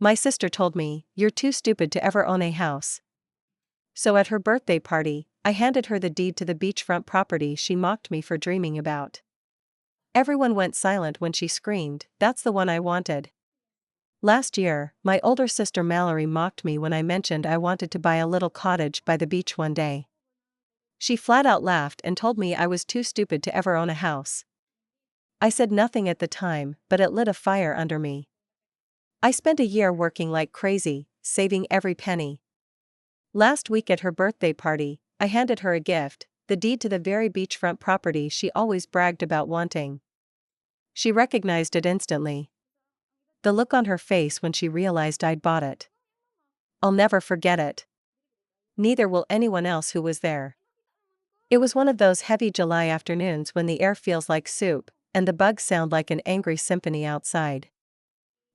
My sister told me, "You're too stupid to ever own a house." So at her birthday party, I handed her the deed to the beachfront property she mocked me for dreaming about. Everyone went silent when she screamed, "That's the one I wanted." Last year, my older sister Mallory mocked me when I mentioned I wanted to buy a little cottage by the beach one day. She flat out laughed and told me I was too stupid to ever own a house. I said nothing at the time, but it lit a fire under me. I spent a year working like crazy, saving every penny. Last week at her birthday party, I handed her a gift, the deed to the very beachfront property she always bragged about wanting. She recognized it instantly. The look on her face when she realized I'd bought it. I'll never forget it. Neither will anyone else who was there. It was one of those heavy July afternoons when the air feels like soup, and the bugs sound like an angry symphony outside.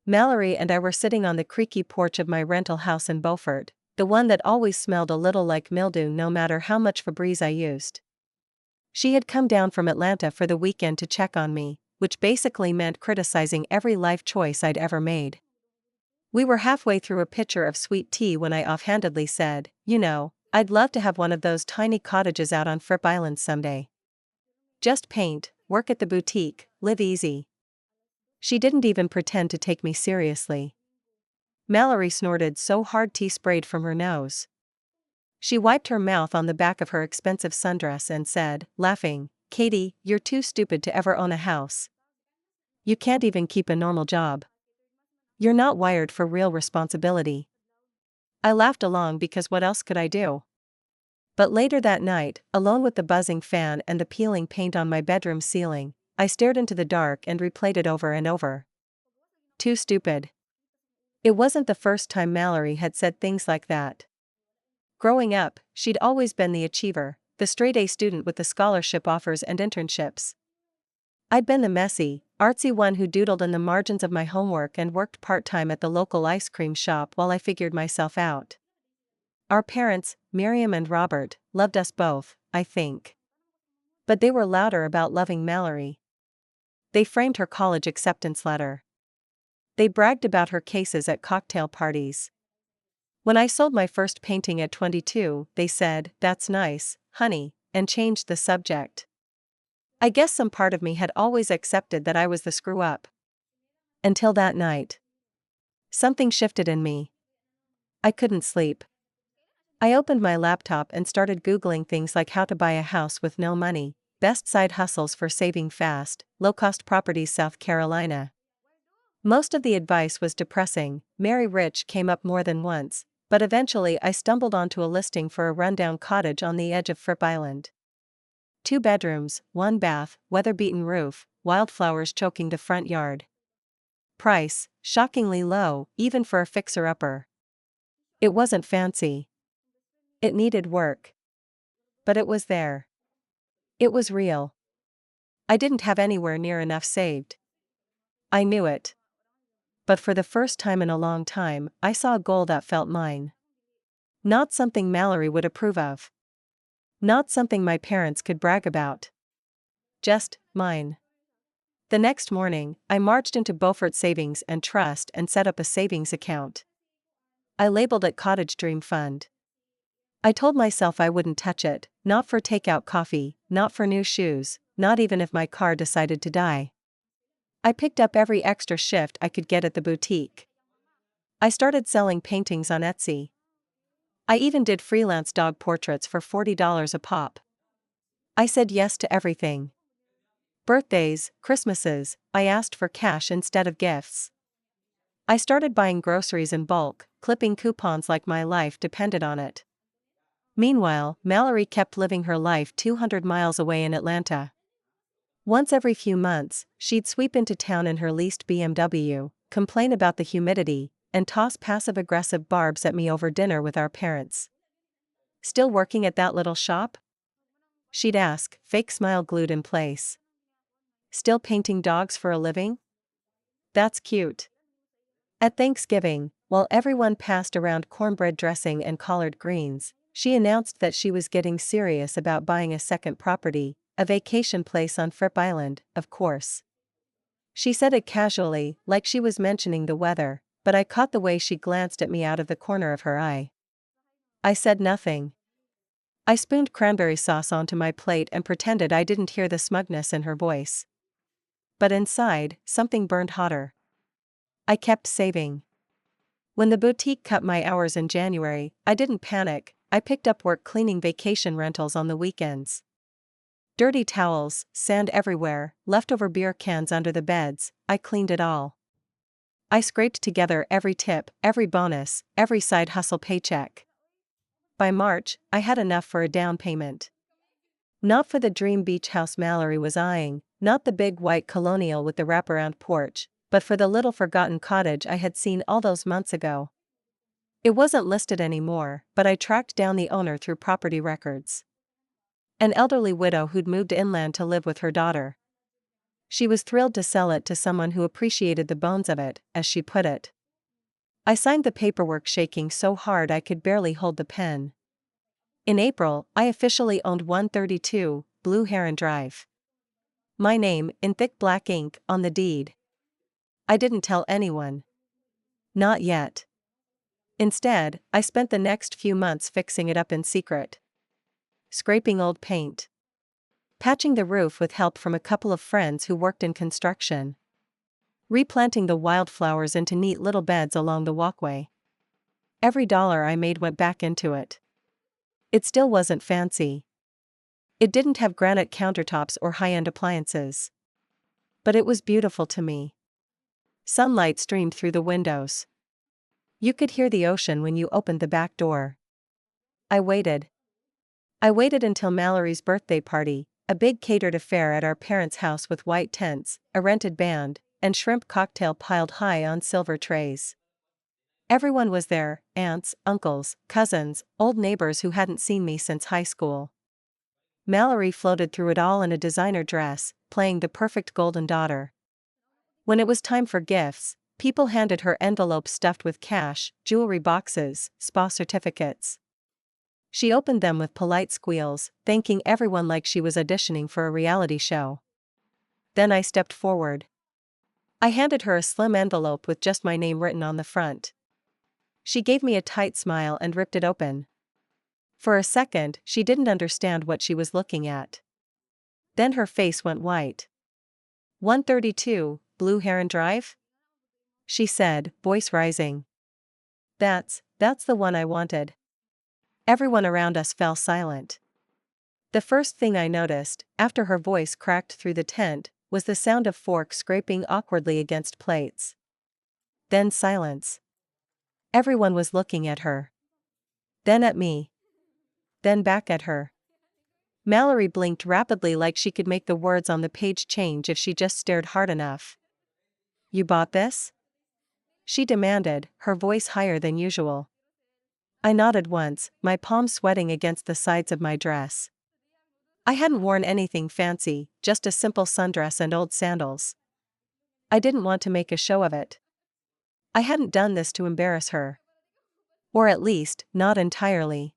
Mallory and I were sitting on the creaky porch of my rental house in Beaufort, the one that always smelled a little like mildew no matter how much Febreze I used. She had come down from Atlanta for the weekend to check on me, which basically meant criticizing every life choice I'd ever made. We were halfway through a pitcher of sweet tea when I offhandedly said, "You know, I'd love to have one of those tiny cottages out on Fripp Island someday. Just paint, work at the boutique, live easy." She didn't even pretend to take me seriously. Mallory snorted so hard tea sprayed from her nose. She wiped her mouth on the back of her expensive sundress and said, laughing, "Katie, you're too stupid to ever own a house. You can't even keep a normal job. You're not wired for real responsibility." I laughed along because what else could I do? But later that night, alone with the buzzing fan and the peeling paint on my bedroom ceiling, I stared into the dark and replayed it over and over. Too stupid. It wasn't the first time Mallory had said things like that. Growing up, she'd always been the achiever, the straight-A student with the scholarship offers and internships. I'd been the messy, artsy one who doodled in the margins of my homework and worked part-time at the local ice cream shop while I figured myself out. Our parents, Miriam and Robert, loved us both, I think. But they were louder about loving Mallory. They framed her college acceptance letter. They bragged about her cases at cocktail parties. When I sold my first painting at 22, they said, "That's nice, honey," and changed the subject. I guess some part of me had always accepted that I was the screw-up. Until that night. Something shifted in me. I couldn't sleep. I opened my laptop and started Googling things like how to buy a house with no money, best side hustles for saving fast, low-cost properties South Carolina. Most of the advice was depressing. Marry rich came up more than once, but eventually I stumbled onto a listing for a rundown cottage on the edge of Fripp Island. 2 bedrooms, 1 bath, weather-beaten roof, wildflowers choking the front yard. Price, shockingly low, even for a fixer-upper. It wasn't fancy. It needed work. But it was there. It was real. I didn't have anywhere near enough saved. I knew it. But for the first time in a long time, I saw a goal that felt mine. Not something Mallory would approve of. Not something my parents could brag about. Just mine. The next morning, I marched into Beaufort Savings and Trust and set up a savings account. I labeled it Cottage Dream Fund. I told myself I wouldn't touch it, not for takeout coffee, not for new shoes, not even if my car decided to die. I picked up every extra shift I could get at the boutique. I started selling paintings on Etsy. I even did freelance dog portraits for $40 a pop. I said yes to everything. Birthdays, Christmases, I asked for cash instead of gifts. I started buying groceries in bulk, clipping coupons like my life depended on it. Meanwhile, Mallory kept living her life 200 miles away in Atlanta. Once every few months, she'd sweep into town in her leased BMW, complain about the humidity, and toss passive-aggressive barbs at me over dinner with our parents. "Still working at that little shop?" she'd ask, fake smile glued in place. "Still painting dogs for a living? That's cute." At Thanksgiving, while everyone passed around cornbread dressing and collard greens, she announced that she was getting serious about buying a second property, a vacation place on Fripp Island, of course. She said it casually, like she was mentioning the weather, but I caught the way she glanced at me out of the corner of her eye. I said nothing. I spooned cranberry sauce onto my plate and pretended I didn't hear the smugness in her voice. But inside, something burned hotter. I kept saving. When the boutique cut my hours in January, I didn't panic. I picked up work cleaning vacation rentals on the weekends. Dirty towels, sand everywhere, leftover beer cans under the beds, I cleaned it all. I scraped together every tip, every bonus, every side hustle paycheck. By March, I had enough for a down payment. Not for the dream beach house Mallory was eyeing, not the big white colonial with the wraparound porch, but for the little forgotten cottage I had seen all those months ago. It wasn't listed anymore, but I tracked down the owner through property records. An elderly widow who'd moved inland to live with her daughter. She was thrilled to sell it to someone who appreciated the bones of it, as she put it. I signed the paperwork shaking so hard I could barely hold the pen. In April, I officially owned 132, Blue Heron Drive. My name, in thick black ink, on the deed. I didn't tell anyone. Not yet. Instead, I spent the next few months fixing it up in secret. Scraping old paint. Patching the roof with help from a couple of friends who worked in construction. Replanting the wildflowers into neat little beds along the walkway. Every dollar I made went back into it. It still wasn't fancy. It didn't have granite countertops or high-end appliances. But it was beautiful to me. Sunlight streamed through the windows. You could hear the ocean when you opened the back door. I waited. I waited until Mallory's birthday party, a big catered affair at our parents' house with white tents, a rented band, and shrimp cocktail piled high on silver trays. Everyone was there, aunts, uncles, cousins, old neighbors who hadn't seen me since high school. Mallory floated through it all in a designer dress, playing the perfect golden daughter. When it was time for gifts, people handed her envelopes stuffed with cash, jewelry boxes, spa certificates. She opened them with polite squeals, thanking everyone like she was auditioning for a reality show. Then I stepped forward. I handed her a slim envelope with just my name written on the front. She gave me a tight smile and ripped it open. For a second, she didn't understand what she was looking at. Then her face went white. 132, Blue Heron Drive? She said, voice rising. That's the one I wanted. Everyone around us fell silent. The first thing I noticed, after her voice cracked through the tent, was the sound of forks scraping awkwardly against plates. Then silence. Everyone was looking at her. Then at me. Then back at her. Mallory blinked rapidly like she could make the words on the page change if she just stared hard enough. You bought this? She demanded, her voice higher than usual. I nodded once, my palms sweating against the sides of my dress. I hadn't worn anything fancy, just a simple sundress and old sandals. I didn't want to make a show of it. I hadn't done this to embarrass her. Or at least, not entirely.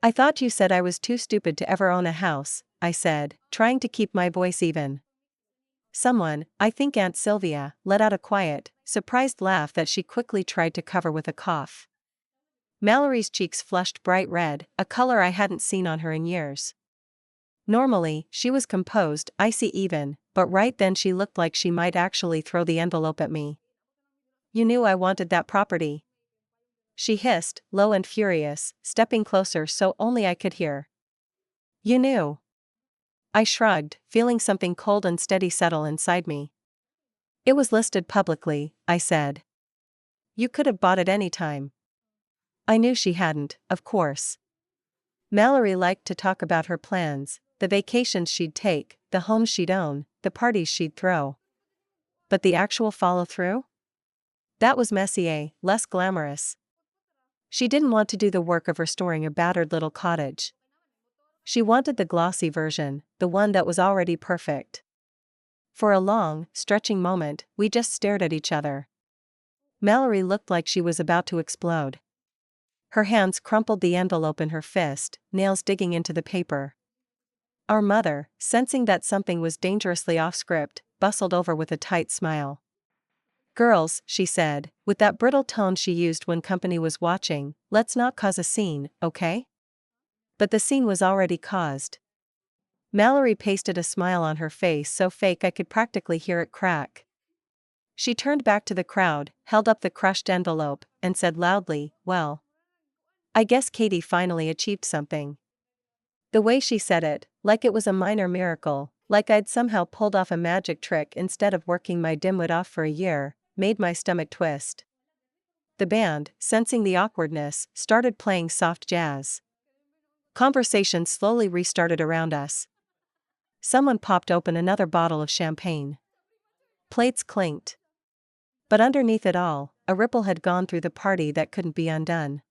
I thought you said I was too stupid to ever own a house, I said, trying to keep my voice even. Someone, I think Aunt Sylvia, let out a quiet, surprised laugh that she quickly tried to cover with a cough. Mallory's cheeks flushed bright red, a color I hadn't seen on her in years. Normally, she was composed, icy even, but right then she looked like she might actually throw the envelope at me. You knew I wanted that property. She hissed, low and furious, stepping closer so only I could hear. You knew. I shrugged, feeling something cold and steady settle inside me. It was listed publicly, I said. You could have bought it any time. I knew she hadn't, of course. Mallory liked to talk about her plans, the vacations she'd take, the homes she'd own, the parties she'd throw. But the actual follow-through? That was messier, less glamorous. She didn't want to do the work of restoring a battered little cottage. She wanted the glossy version, the one that was already perfect. For a long, stretching moment, we just stared at each other. Mallory looked like she was about to explode. Her hands crumpled the envelope in her fist, nails digging into the paper. Our mother, sensing that something was dangerously off script, bustled over with a tight smile. Girls, she said, with that brittle tone she used when company was watching, let's not cause a scene, okay? But the scene was already caused. Mallory pasted a smile on her face so fake I could practically hear it crack. She turned back to the crowd, held up the crushed envelope, and said loudly, "Well, I guess Katie finally achieved something." The way she said it, like it was a minor miracle, like I'd somehow pulled off a magic trick instead of working my dimwit off for a year, made my stomach twist. The band, sensing the awkwardness, started playing soft jazz. Conversation slowly restarted around us. Someone popped open another bottle of champagne. Plates clinked. But underneath it all, a ripple had gone through the party that couldn't be undone.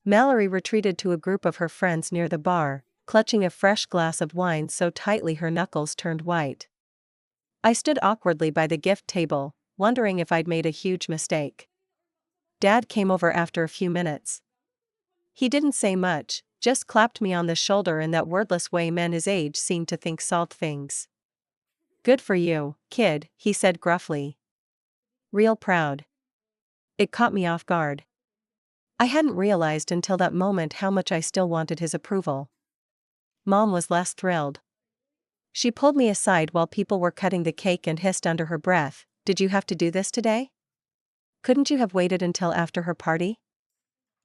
Mallory retreated to a group of her friends near the bar, clutching a fresh glass of wine so tightly her knuckles turned white. I stood awkwardly by the gift table, wondering if I'd made a huge mistake. Dad came over after a few minutes. He didn't say much, just clapped me on the shoulder in that wordless way men his age seemed to think solved things. "Good for you, kid," he said gruffly. "Real proud." It caught me off guard. I hadn't realized until that moment how much I still wanted his approval. Mom was less thrilled. She pulled me aside while people were cutting the cake and hissed under her breath, "Did you have to do this today? Couldn't you have waited until after her party?"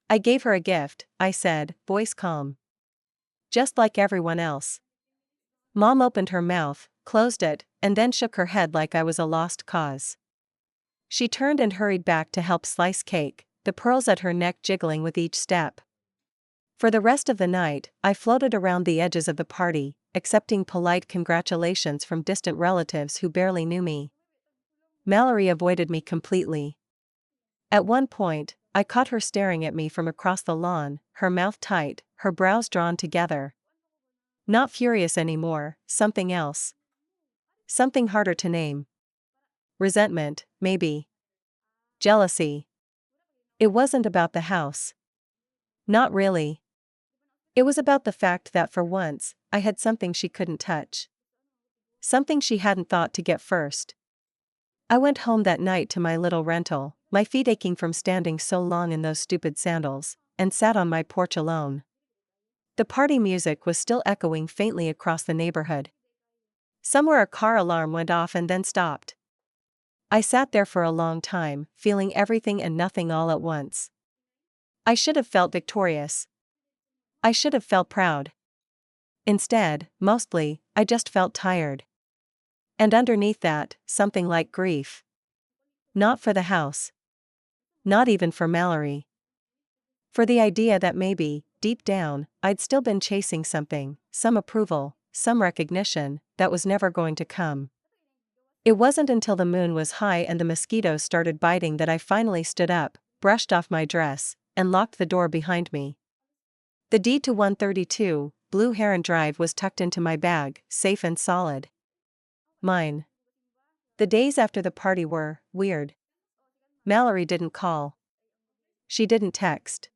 "I gave her a gift," I said, voice calm. "Just like everyone else." Mom opened her mouth, closed it, and then shook her head like I was a lost cause. She turned and hurried back to help slice cake, the pearls at her neck jiggling with each step. For the rest of the night, I floated around the edges of the party, accepting polite congratulations from distant relatives who barely knew me. Mallory avoided me completely. At one point, I caught her staring at me from across the lawn, her mouth tight, her brows drawn together. Not furious anymore, something else. Something harder to name. Resentment, maybe. Jealousy. It wasn't about the house. Not really. It was about the fact that for once, I had something she couldn't touch. Something she hadn't thought to get first. I went home that night to my little rental, my feet aching from standing so long in those stupid sandals, and sat on my porch alone. The party music was still echoing faintly across the neighborhood. Somewhere a car alarm went off and then stopped. I sat there for a long time, feeling everything and nothing all at once. I should have felt victorious. I should have felt proud. Instead, mostly, I just felt tired. And underneath that, something like grief. Not for the house. Not even for Mallory. For the idea that maybe, deep down, I'd still been chasing something, some approval, some recognition, that was never going to come. It wasn't until the moon was high and the mosquitoes started biting that I finally stood up, brushed off my dress, and locked the door behind me. The deed to 132, Blue Heron Drive was tucked into my bag, safe and solid. Mine. The days after the party were weird. Mallory didn't call. She didn't text.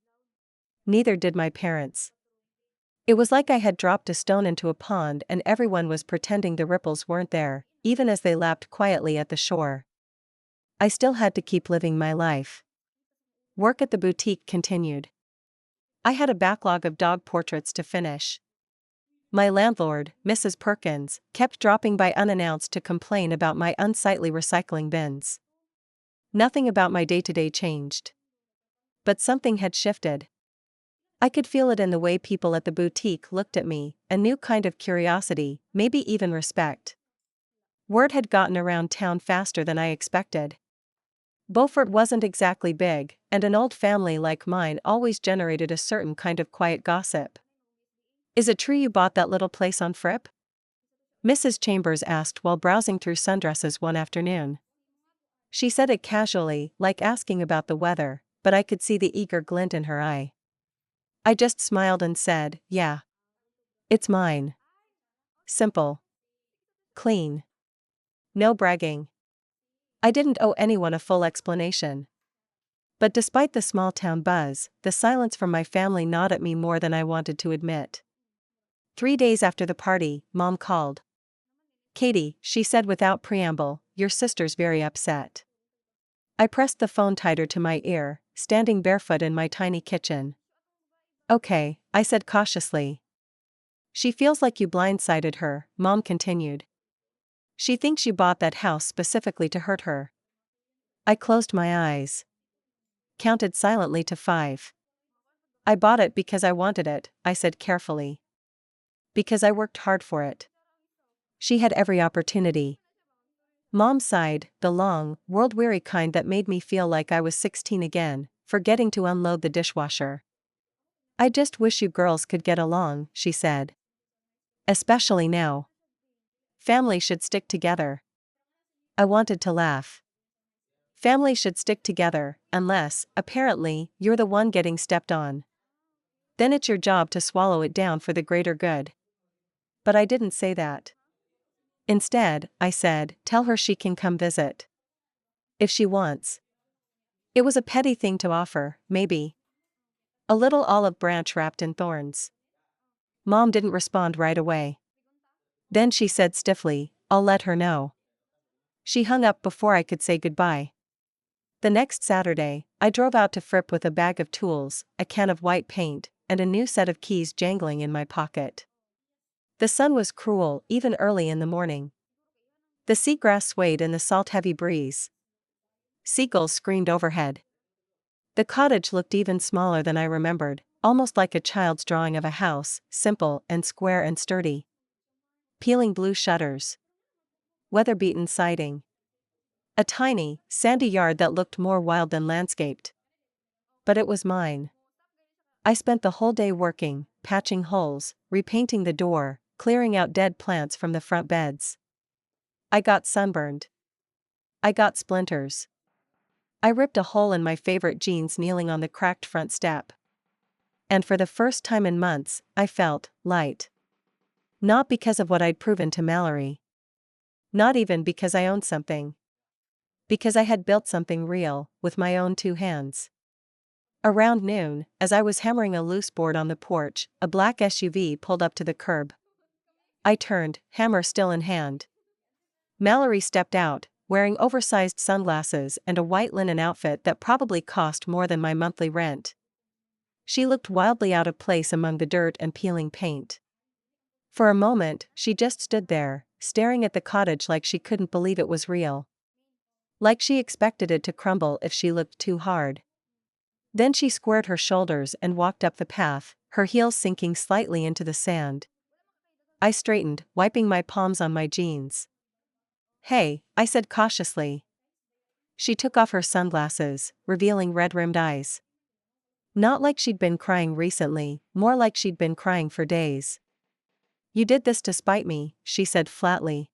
Neither did my parents. It was like I had dropped a stone into a pond and everyone was pretending the ripples weren't there, even as they lapped quietly at the shore. I still had to keep living my life. Work at the boutique continued. I had a backlog of dog portraits to finish. My landlord, Mrs. Perkins, kept dropping by unannounced to complain about my unsightly recycling bins. Nothing about my day-to-day changed. But something had shifted. I could feel it in the way people at the boutique looked at me, a new kind of curiosity, maybe even respect. Word had gotten around town faster than I expected. Beaufort wasn't exactly big, and an old family like mine always generated a certain kind of quiet gossip. "Is it true you bought that little place on Fripp?" Mrs. Chambers asked while browsing through sundresses one afternoon. She said it casually, like asking about the weather, but I could see the eager glint in her eye. I just smiled and said, "Yeah. It's mine." Simple. Clean. No bragging. I didn't owe anyone a full explanation. But despite the small town buzz, the silence from my family gnawed at me more than I wanted to admit. 3 days after the party, Mom called. "Katie," she said without preamble, "your sister's very upset." I pressed the phone tighter to my ear, standing barefoot in my tiny kitchen. Okay, I said cautiously. She feels like you blindsided her, Mom continued. She thinks you bought that house specifically to hurt her. I closed my eyes. Counted silently to 5. I bought it because I wanted it, I said carefully. Because I worked hard for it. She had every opportunity. Mom sighed, the long, world-weary kind that made me feel like I was 16 again, forgetting to unload the dishwasher. I just wish you girls could get along, she said. Especially now. Family should stick together. I wanted to laugh. Family should stick together, unless, apparently, you're the one getting stepped on. Then it's your job to swallow it down for the greater good. But I didn't say that. Instead, I said, tell her she can come visit. If she wants. It was a petty thing to offer, maybe. A little olive branch wrapped in thorns. Mom didn't respond right away. Then she said stiffly, I'll let her know. She hung up before I could say goodbye. The next Saturday, I drove out to Fripp with a bag of tools, a can of white paint, and a new set of keys jangling in my pocket. The sun was cruel, even early in the morning. The seagrass swayed in the salt-heavy breeze. Seagulls screamed overhead. The cottage looked even smaller than I remembered, almost like a child's drawing of a house, simple and square and sturdy. Peeling blue shutters. Weather-beaten siding. A tiny, sandy yard that looked more wild than landscaped. But it was mine. I spent the whole day working, patching holes, repainting the door, clearing out dead plants from the front beds. I got sunburned. I got splinters. I ripped a hole in my favorite jeans kneeling on the cracked front step. And for the first time in months, I felt light. Not because of what I'd proven to Mallory. Not even because I owned something. Because I had built something real, with my own 2 hands. Around noon, as I was hammering a loose board on the porch, a black SUV pulled up to the curb. I turned, hammer still in hand. Mallory stepped out, wearing oversized sunglasses and a white linen outfit that probably cost more than my monthly rent. She looked wildly out of place among the dirt and peeling paint. For a moment, she just stood there, staring at the cottage like she couldn't believe it was real. Like she expected it to crumble if she looked too hard. Then she squared her shoulders and walked up the path, her heels sinking slightly into the sand. I straightened, wiping my palms on my jeans. Hey, I said cautiously. She took off her sunglasses, revealing red-rimmed eyes. Not like she'd been crying recently, more like she'd been crying for days. You did this to spite me, she said flatly.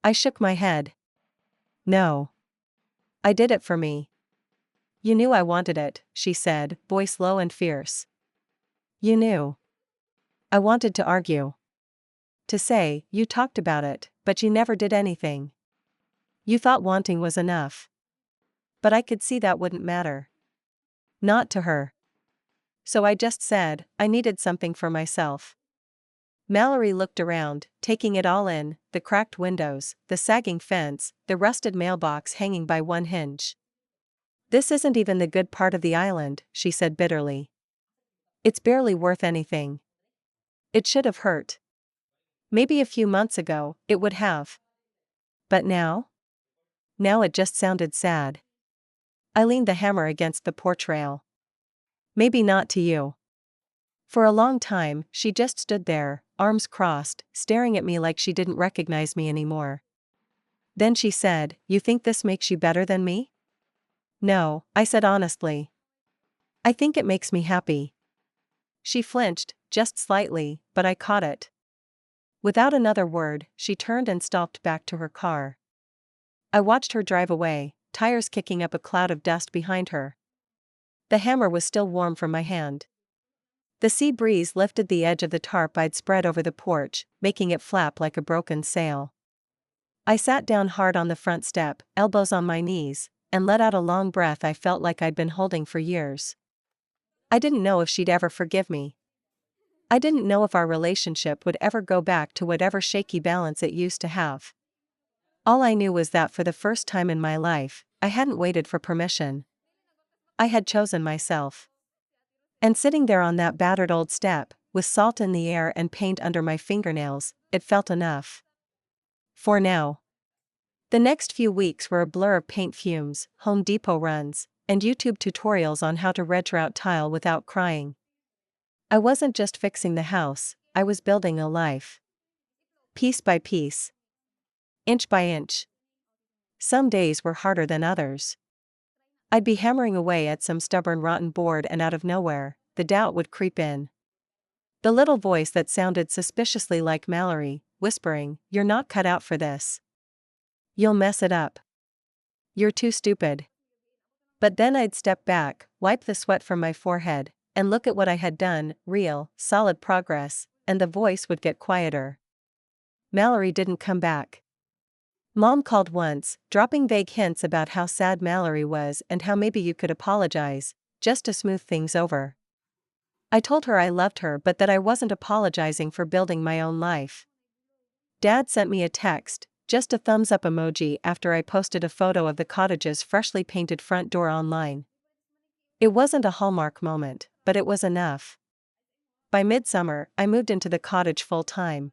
I shook my head. No. I did it for me. You knew I wanted it, she said, voice low and fierce. You knew. I wanted to argue. To say, you talked about it, but you never did anything. You thought wanting was enough. But I could see that wouldn't matter. Not to her. So I just said, I needed something for myself. Mallory looked around, taking it all in, the cracked windows, the sagging fence, the rusted mailbox hanging by one hinge. This isn't even the good part of the island, she said bitterly. It's barely worth anything. It should have hurt. Maybe a few months ago, it would have. But now? Now it just sounded sad. I leaned the hammer against the porch rail. Maybe not to you. For a long time, she just stood there, arms crossed, staring at me like she didn't recognize me anymore. Then she said, You think this makes you better than me? No, I said honestly. I think it makes me happy. She flinched, just slightly, but I caught it. Without another word, she turned and stalked back to her car. I watched her drive away, tires kicking up a cloud of dust behind her. The hammer was still warm from my hand. The sea breeze lifted the edge of the tarp I'd spread over the porch, making it flap like a broken sail. I sat down hard on the front step, elbows on my knees, and let out a long breath I felt like I'd been holding for years. I didn't know if she'd ever forgive me. I didn't know if our relationship would ever go back to whatever shaky balance it used to have. All I knew was that for the first time in my life, I hadn't waited for permission. I had chosen myself. And sitting there on that battered old step, with salt in the air and paint under my fingernails, it felt enough. For now. The next few weeks were a blur of paint fumes, Home Depot runs, and YouTube tutorials on how to retroute tile without crying. I wasn't just fixing the house, I was building a life. Piece by piece. Inch by inch. Some days were harder than others. I'd be hammering away at some stubborn rotten board and out of nowhere, the doubt would creep in. The little voice that sounded suspiciously like Mallory, whispering, "You're not cut out for this. You'll mess it up. You're too stupid." But then I'd step back, wipe the sweat from my forehead, and look at what I had done, real, solid progress, and the voice would get quieter. Mallory didn't come back. Mom called once, dropping vague hints about how sad Mallory was and how maybe you could apologize, just to smooth things over. I told her I loved her but that I wasn't apologizing for building my own life. Dad sent me a text, just a thumbs up emoji after I posted a photo of the cottage's freshly painted front door online. It wasn't a Hallmark moment, but it was enough. By midsummer, I moved into the cottage full-time.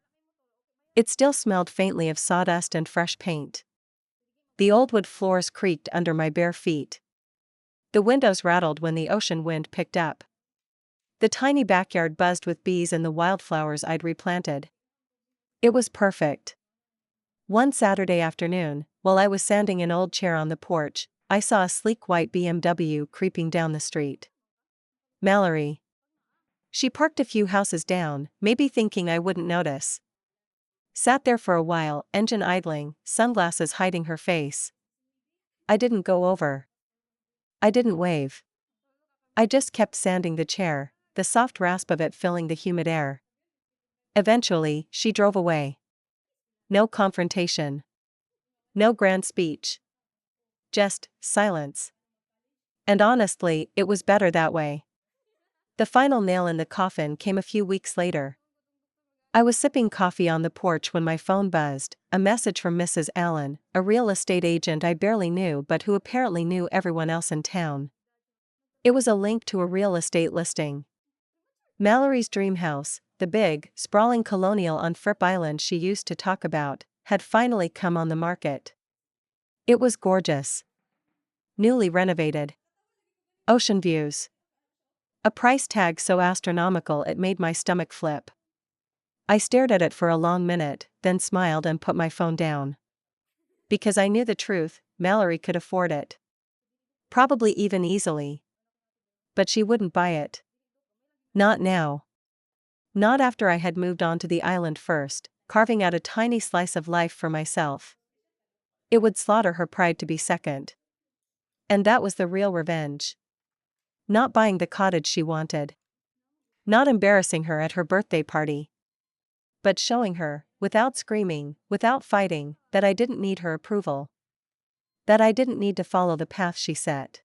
It still smelled faintly of sawdust and fresh paint. The old wood floors creaked under my bare feet. The windows rattled when the ocean wind picked up. The tiny backyard buzzed with bees and the wildflowers I'd replanted. It was perfect. One Saturday afternoon, while I was sanding an old chair on the porch, I saw a sleek white BMW creeping down the street. Mallory. She parked a few houses down, maybe thinking I wouldn't notice. Sat there for a while, engine idling, sunglasses hiding her face. I didn't go over. I didn't wave. I just kept sanding the chair, the soft rasp of it filling the humid air. Eventually, she drove away. No confrontation. No grand speech. Just silence. And honestly, it was better that way. The final nail in the coffin came a few weeks later. I was sipping coffee on the porch when my phone buzzed, a message from Mrs. Allen, a real estate agent I barely knew but who apparently knew everyone else in town. It was a link to a real estate listing. Mallory's dream house, the big, sprawling colonial on Fripp Island she used to talk about, had finally come on the market. It was gorgeous. Newly renovated. Ocean views. A price tag so astronomical it made my stomach flip. I stared at it for a long minute, then smiled and put my phone down. Because I knew the truth, Mallory could afford it. Probably even easily. But she wouldn't buy it. Not now. Not after I had moved on to the island first, carving out a tiny slice of life for myself. It would slaughter her pride to be second. And that was the real revenge. Not buying the cottage she wanted. Not embarrassing her at her birthday party. But showing her, without screaming, without fighting, that I didn't need her approval. That I didn't need to follow the path she set.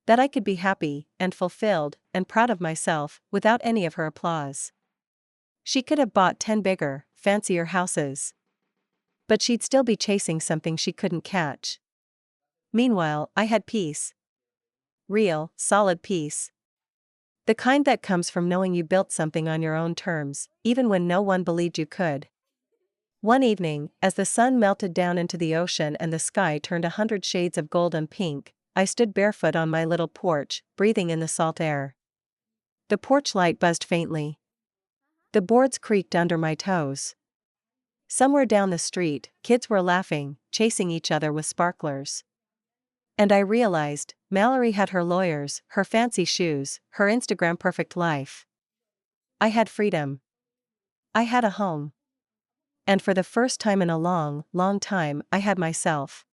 That I could be happy, and fulfilled, and proud of myself, without any of her applause. She could have bought 10 bigger, fancier houses. But she'd still be chasing something she couldn't catch. Meanwhile, I had peace. Real, solid peace. The kind that comes from knowing you built something on your own terms, even when no one believed you could. One evening, as the sun melted down into the ocean and the sky turned 100 shades of gold and pink, I stood barefoot on my little porch, breathing in the salt air. The porch light buzzed faintly. The boards creaked under my toes. Somewhere down the street, kids were laughing, chasing each other with sparklers. And I realized, Mallory had her lawyers, her fancy shoes, her Instagram-perfect life. I had freedom. I had a home. And for the first time in a long, long time, I had myself.